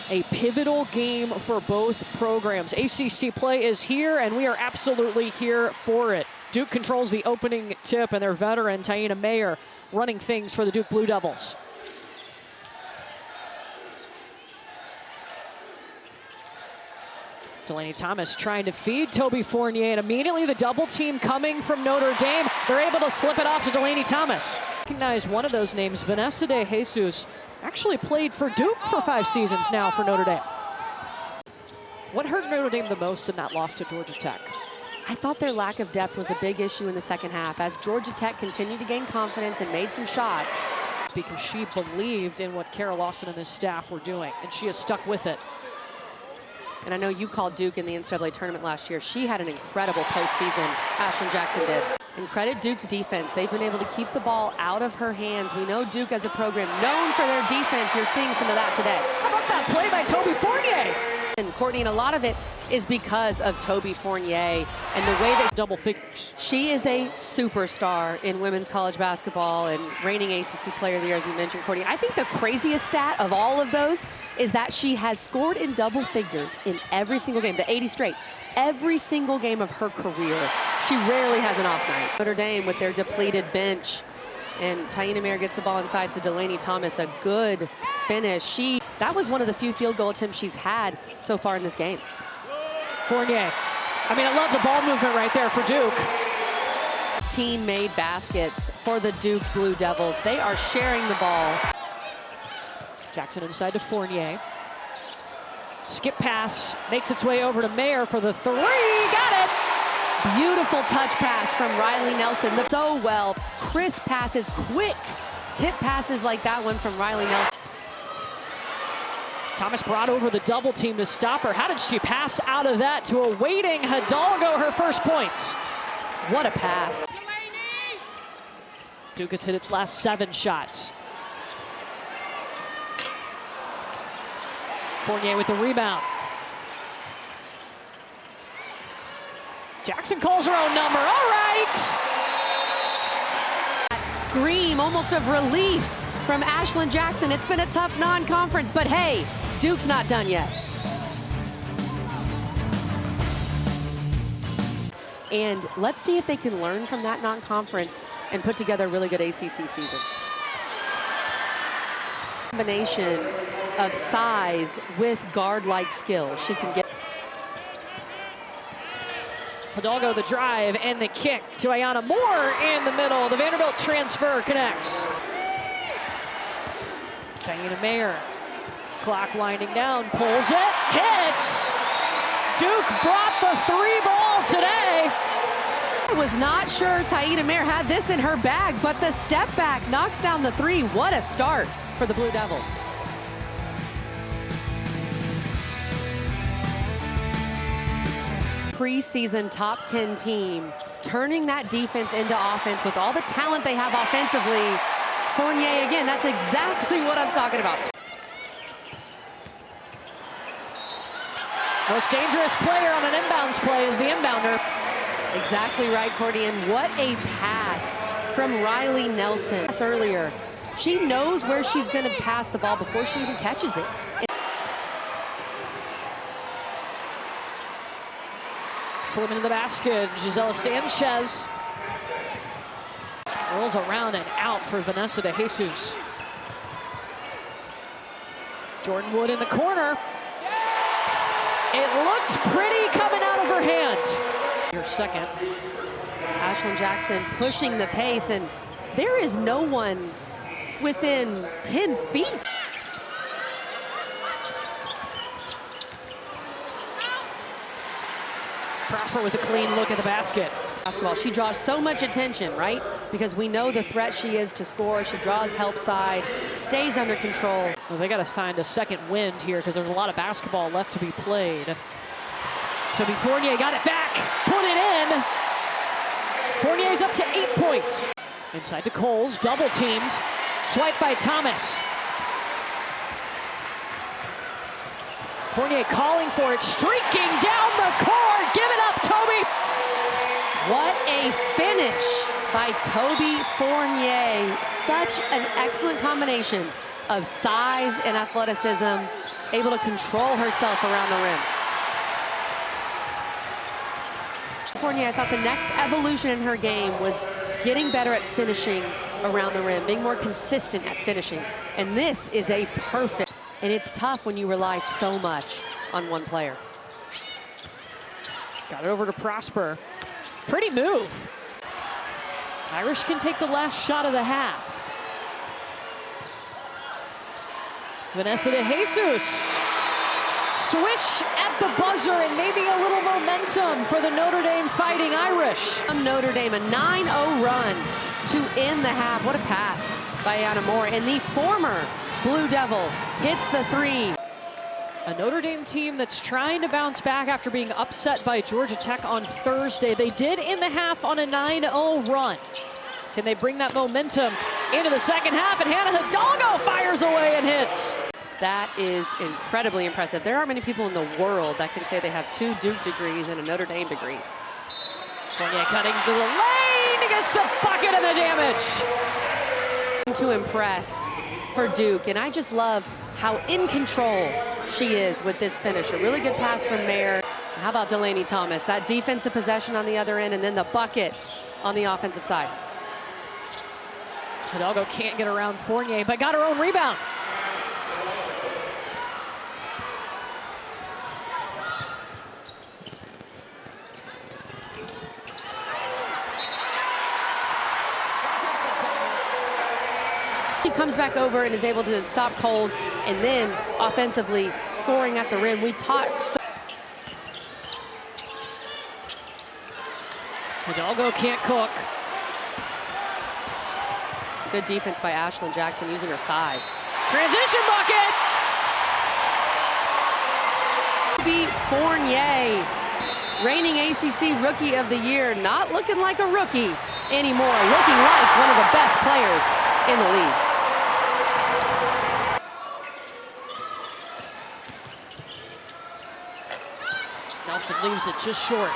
A pivotal game for both programs. ACC play is here, and we are absolutely here for it. Duke controls the opening tip, and their veteran, Taina Mayer, running things for the Duke Blue Devils. Delaney Thomas trying to feed Toby Fournier, and immediately the double team coming from Notre Dame. They're able to slip it off to Delaney Thomas. Recognize one of those names, Vanessa de Jesus, actually played for Duke for 5 seasons now for Notre Dame. What hurt Notre Dame the most in that loss to Georgia Tech? I thought their lack of depth was a big issue in the second half as Georgia Tech continued to gain confidence and made some shots. Because she believed in what Kara Lawson and this staff were doing, and she has stuck with it. And I know you called Duke in the NCAA tournament last year. She had an incredible postseason, Ashlyn Jackson did. And credit Duke's defense. They've been able to keep the ball out of her hands. We know Duke as a program known for their defense. You're seeing some of that today. How about that play by Toby Fournier? And Courtney, and a lot of it is because of Toby Fournier and the way that double figures. She is a superstar in women's college basketball and reigning ACC Player of the Year, as you mentioned, Courtney. I think the craziest stat of all of those is that she has scored in double figures in every single game, the 80 straight. Every single game of her career. She rarely has an off night. Notre Dame with their depleted bench. And Taina Mayer gets the ball inside to Delaney Thomas. A good finish. That was one of the few field goal attempts she's had so far in this game. Fournier. I mean, I love the ball movement right there for Duke. Team-made baskets for the Duke Blue Devils. They are sharing the ball. Jackson inside to Fournier. Skip pass, makes its way over to Mayer for the 3, got it! Beautiful touch pass from Riley Nelson. So well, crisp passes, quick tip passes like that one from Riley Nelson. Thomas brought over the double team to stop her. How did she pass out of that to a waiting Hidalgo, her first points? What a pass. Duke has hit its last 7 shots. Fournier with the rebound. Jackson calls her own number, all right! That scream almost of relief from Ashlyn Jackson. It's been a tough non-conference, but hey, Duke's not done yet. And let's see if they can learn from that non-conference and put together a really good ACC season. Combination of size with guard-like skill. She can get. Hidalgo the drive and the kick to Ayana Moore in the middle. The Vanderbilt transfer connects. Taina Mayer, clock winding down, pulls it, hits! Duke brought the 3 ball today. I was not sure Taina Mayer had this in her bag, but the step back knocks down the 3. What a start for the Blue Devils. Preseason top 10 team, turning that defense into offense with all the talent they have offensively. Fournier again, that's exactly what I'm talking about. Most dangerous player on an inbounds play is the inbounder. Exactly right, Courtney, and what a pass from Riley Nelson. Earlier, she knows where she's going to pass the ball before she even catches it. Slipping into the basket, Gisela Sanchez. Rolls around and out for Vanessa de Jesus. Jordan Wood in the corner. It looked pretty coming out of her hand. Your second. Ashlyn Jackson pushing the pace, and there is no one within 10 feet. Prosper with a clean look at the basket. Basketball. She draws so much attention, right? Because we know the threat she is to score. She draws help side, stays under control. Well, they got to find a second wind here because there's a lot of basketball left to be played. Toby Fournier got it back, put it in. Fournier's up to 8 points. Inside to Coles, double teamed. Swipe by Thomas. Fournier calling for it, streaking down the court. Give it up, Toby. What a finish by Toby Fournier. Such an excellent combination of size and athleticism. able to control herself around the rim. Fournier, I thought the next evolution in her game was getting better at finishing around the rim, being more consistent at finishing. And this is a perfect, and it's tough when you rely so much on one player. Got it over to Prosper. Pretty move. Irish can take the last shot of the half. Vanessa de Jesus. Swish at the buzzer and maybe a little momentum for the Notre Dame Fighting Irish. Notre Dame, a 9-0 run to end the half. What a pass by Anna Moore. And the former Blue Devil hits the three. A Notre Dame team that's trying to bounce back after being upset by Georgia Tech on Thursday. They did in the half on a 9-0 run. Can they bring that momentum into the second half? And Hannah Hidalgo fires away and hits. That is incredibly impressive. There aren't many people in the world that can say they have 2 Duke degrees and a Notre Dame degree. Fournier cutting to the lane, gets the bucket and the damage. To impress for Duke, and I just love how in control she is with this finish. A really good pass from Mayer. How about Delaney Thomas? That defensive possession on the other end, and then the bucket on the offensive side. Hidalgo can't get around Fournier, but got her own rebound. He comes back over and is able to stop Coles, and then offensively scoring at the rim. We talked so Hidalgo can't cook. good defense by Ashlyn Jackson using her size. Transition bucket! Beat Fournier, reigning ACC Rookie of the Year, not looking like a rookie anymore, looking like one of the best players in the league. Nelson leaves it just short.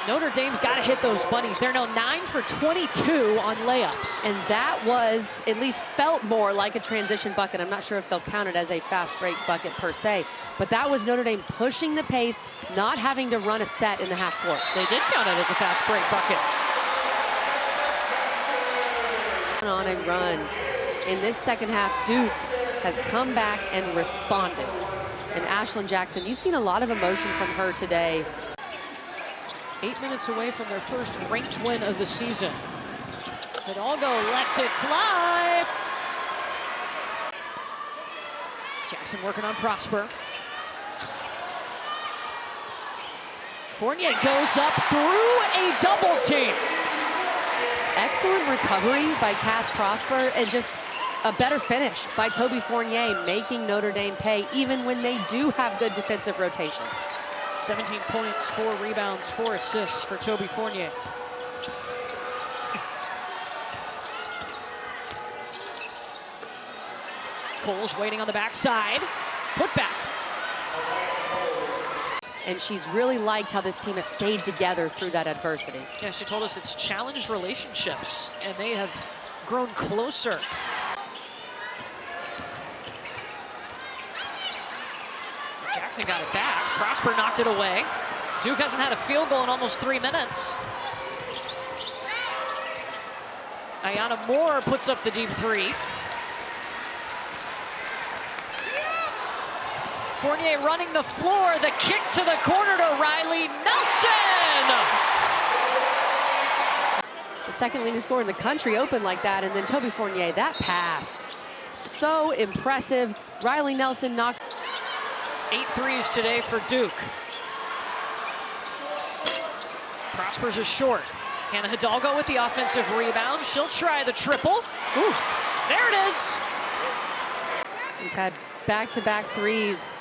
Notre Dame's got to hit those bunnies. They're now 9 for 22 on layups. And that was, at least felt more like a transition bucket. I'm not sure if they'll count it as a fast break bucket per se, but that was Notre Dame pushing the pace, not having to run a set in the half court. They did count it as a fast break bucket. On a run. In this second half, Duke has come back and responded. And Ashlyn Jackson, you've seen a lot of emotion from her today. 8 minutes away from their first ranked win of the season. Hidalgo lets it fly. Jackson working on Prosper. Fournier goes up through a double team. Excellent recovery by Cass Prosper, and just a better finish by Toby Fournier, making Notre Dame pay even when they do have good defensive rotations. 17 points, 4 rebounds, 4 assists for Toby Fournier. Coles waiting on the backside. Put back. And she's really liked how this team has stayed together through that adversity. Yeah, she told us it's challenged relationships, and they have grown closer. Jackson got it back. Prosper knocked it away. Duke hasn't had a field goal in almost 3 minutes. Ayana Moore puts up the deep three. Fournier running the floor. The kick to the corner to Riley Nelson. The second leading scorer in the country open like that, and then Toby Fournier, that pass. So impressive. Riley Nelson knocks. 8 threes today for Duke. Prosper's is short. Hannah Hidalgo with the offensive rebound. She'll try the triple. Ooh, there it is. We've had back-to-back threes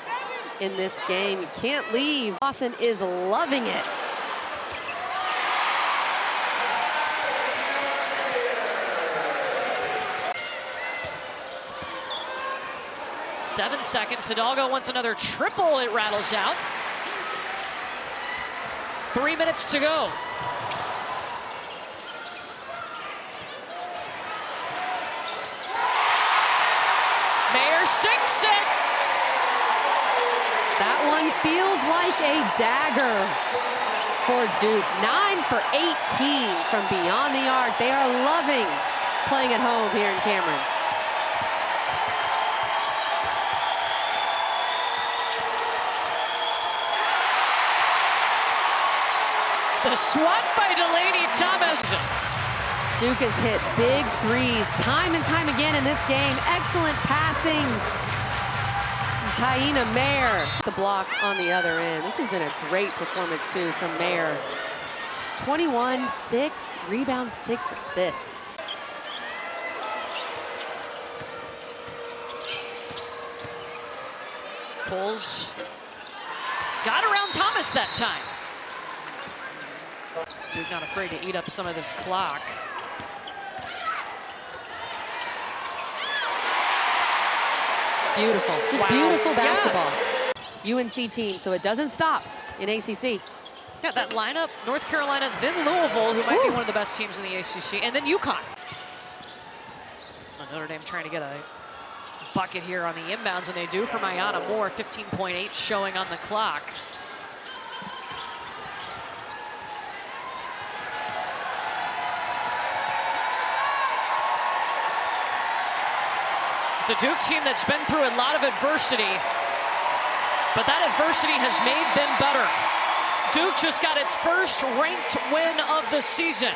in this game. You can't leave. Lawson is loving it. Seven seconds. Hidalgo wants another triple. It rattles out. 3 minutes to go. Mayer sinks it. That one feels like a dagger for Duke. 9 for 18 from beyond the arc. They are loving playing at home here in Cameron. The swat by Delaney Thomas. Duke has hit big threes time and time again in this game. Excellent passing. Taina Mayer, the block on the other end. This has been a great performance, too, from Mayer. 21, 6 rebounds, 6 assists. Coles got around Thomas that time. Duke not afraid to eat up some of this clock. Beautiful, just Wow. beautiful Yeah. basketball. UNC team, so it doesn't stop in ACC. Yeah, that lineup, North Carolina, then Louisville, who might be one of the best teams in the ACC, and then UConn. Notre Dame trying to get a bucket here on the inbounds, and they do from Ayanna Moore. 15.8 showing on the clock. It's a Duke team that's been through a lot of adversity, but that adversity has made them better. Duke just got its first ranked win of the season.